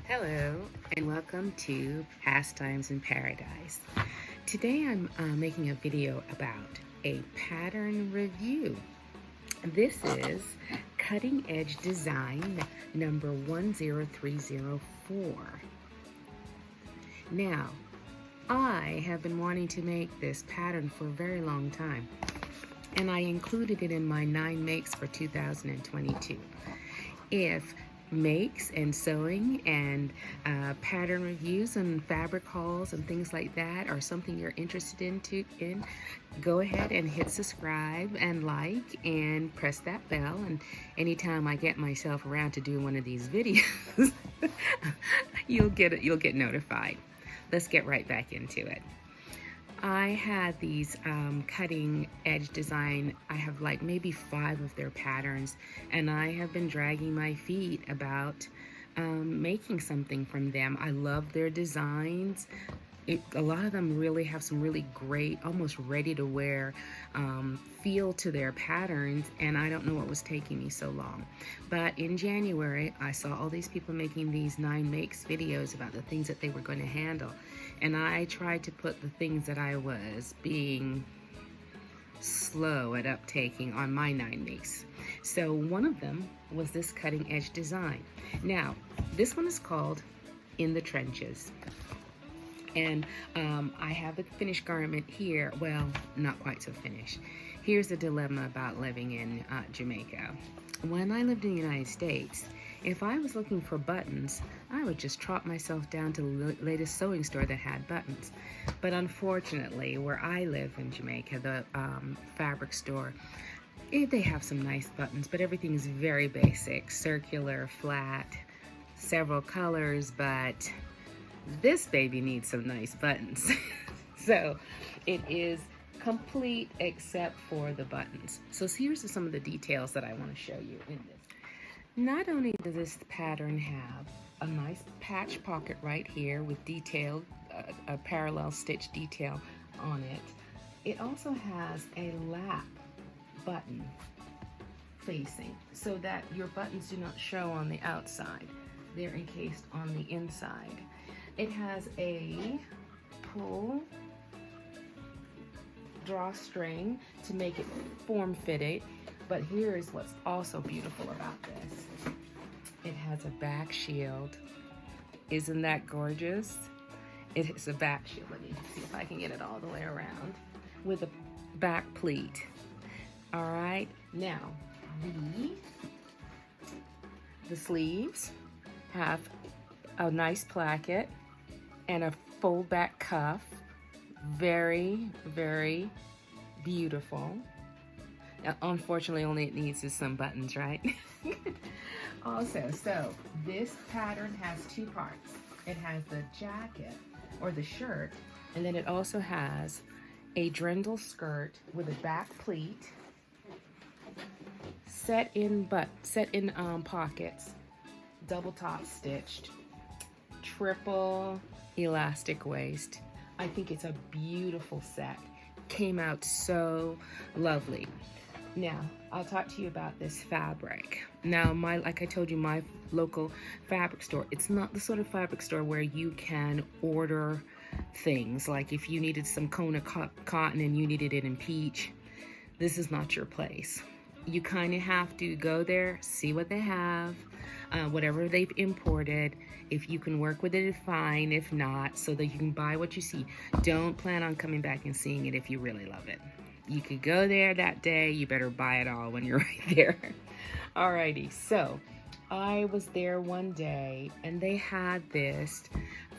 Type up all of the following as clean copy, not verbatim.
Hello and welcome to Pastimes in Paradise. Today I'm making a video about a pattern review. This is Cutting Edge Design number 10304. Now, I have been wanting to make this pattern for a very long time, and I included it in my 9 makes for 2022. If makes and sewing and pattern reviews and fabric hauls and things like that are something you're interested in, go ahead and hit subscribe and like and press that bell, and anytime I get myself around to doing one of these videos you'll get notified. Let's get right back into it. I had these cutting edge design. I have like maybe 5 of their patterns, and I have been dragging my feet about making something from them. I love their designs. A lot of them really have some really great, almost ready to wear feel to their patterns, and I don't know what was taking me so long. But in January, I saw all these people making these 9 makes videos about the things that they were going to handle, and I tried to put the things that I was being slow at uptaking on my 9 makes. So one of them was this cutting edge design. Now, this one is called In the Trenches. And I have the finished garment here. Well, not quite so finished. Here's the dilemma about living in Jamaica. When I lived in the United States, if I was looking for buttons, I would just trot myself down to the latest sewing store that had buttons. But unfortunately, where I live in Jamaica, the fabric store, they have some nice buttons, but everything is very basic, circular, flat, several colors, but this baby needs some nice buttons. So it is complete except for the buttons. So here's some of the details that I want to show you in this. Not only does this pattern have a nice patch pocket right here with detailed, a parallel stitch detail on it, it also has a lap button facing so that your buttons do not show on the outside. They're encased on the inside. It has a pull drawstring to make it form-fitted, but here is what's also beautiful about this. It has a back shield. Isn't that gorgeous? It is a back shield. Let me see if I can get it all the way around, with a back pleat. All right, now the sleeves have a nice placket and a fold back cuff. Very, very beautiful. Now, unfortunately, only it needs is some buttons, right? Also, so this pattern has 2 parts. It has the jacket or the shirt, and then it also has a drindle skirt with a back pleat, set in pockets, double top stitched, triple elastic waist. I think it's a beautiful set. Came out so lovely. Now, I'll talk to you about this fabric. Now, like I told you, my local fabric store, it's not the sort of fabric store where you can order things. Like if you needed some Kona cotton and you needed it in peach, this is not your place. You kind of have to go there, see what they have, whatever they've imported. If you can work with it, fine. If not, so that you can buy what you see. Don't plan on coming back and seeing it if you really love it. You could go there that day. You better buy it all when you're right there. Alrighty, so I was there one day and they had this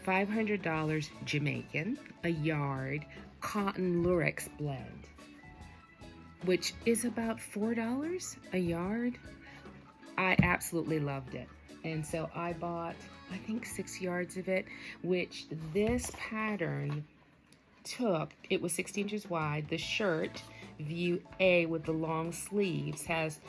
$500 Jamaican, a yard, cotton lurex blend, which is about $4 a yard. I absolutely loved it. And so I bought, I think 6 yards of it, which this pattern took. It was 60 inches wide. The shirt, view A with the long sleeves, has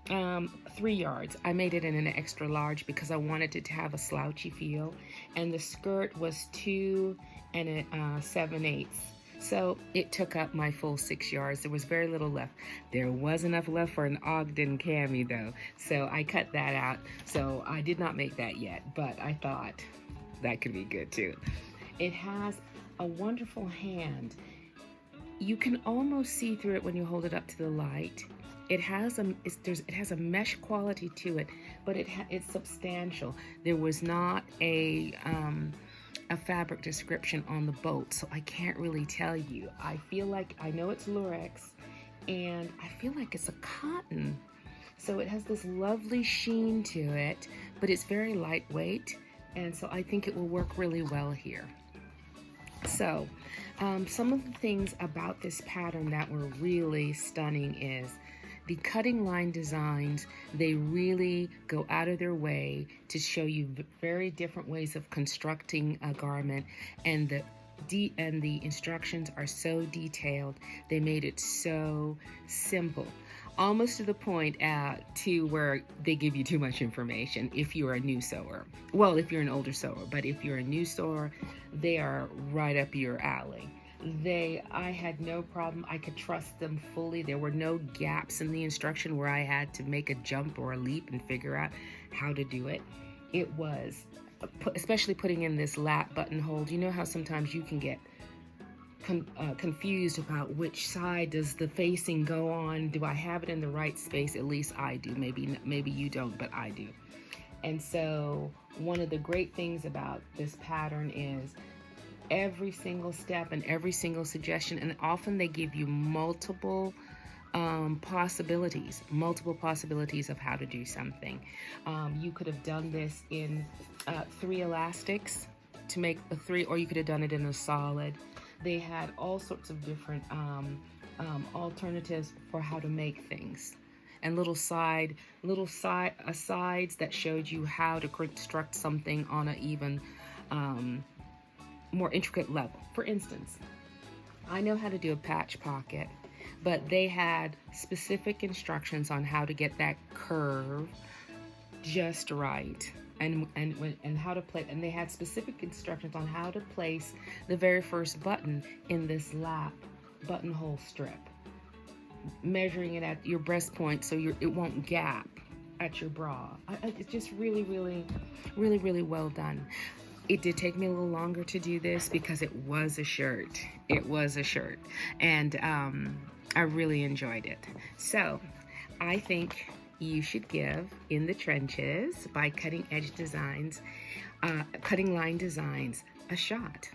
3 yards. I made it in an extra large because I wanted it to have a slouchy feel. And the skirt was 2 7/8. So it took up my full 6 yards. There was very little left. There was enough left for an Ogden cami though, so I cut that out. So I did not make that yet, but I thought that could be good too. It has a wonderful hand. You can almost see through it when you hold it up to the light. It has a mesh quality to it, but it's substantial. There was not a fabric description on the bolt, so I can't really tell you. I know it's lurex, and I feel like it's a cotton. So it has this lovely sheen to it, but it's very lightweight, and so I think it will work really well here. So some of the things about this pattern that were really stunning is the cutting line designs. They really go out of their way to show you very different ways of constructing a garment, and the instructions are so detailed. They made it so simple, almost to the point to where they give you too much information if you're a new sewer. Well, if you're an older sewer, but if you're a new sewer, they are right up your alley. I had no problem. I could trust them fully. There were no gaps in the instruction where I had to make a jump or a leap and figure out how to do it. It was, especially putting in this lap buttonhole. You know how sometimes you can get confused about which side does the facing go on? Do I have it in the right space? At least I do. Maybe you don't, but I do. And so one of the great things about this pattern is every single step and every single suggestion, and often they give you multiple possibilities of how to do something. You could have done this in 3 elastics to make a 3, or you could have done it in a solid. They had all sorts of different alternatives for how to make things, and little sides that showed you how to construct something on an even more intricate level. For instance, I know how to do a patch pocket, but they had specific instructions on how to get that curve just right, and how to play, and they had specific instructions on how to place the very first button in this lap buttonhole strip, measuring it at your breast point so it won't gap at your bra. It's just really, really, really, really well done. It did take me a little longer to do this because it was a shirt. And I really enjoyed it. So I think you should give In the Trenches by Cutting Line Designs a shot.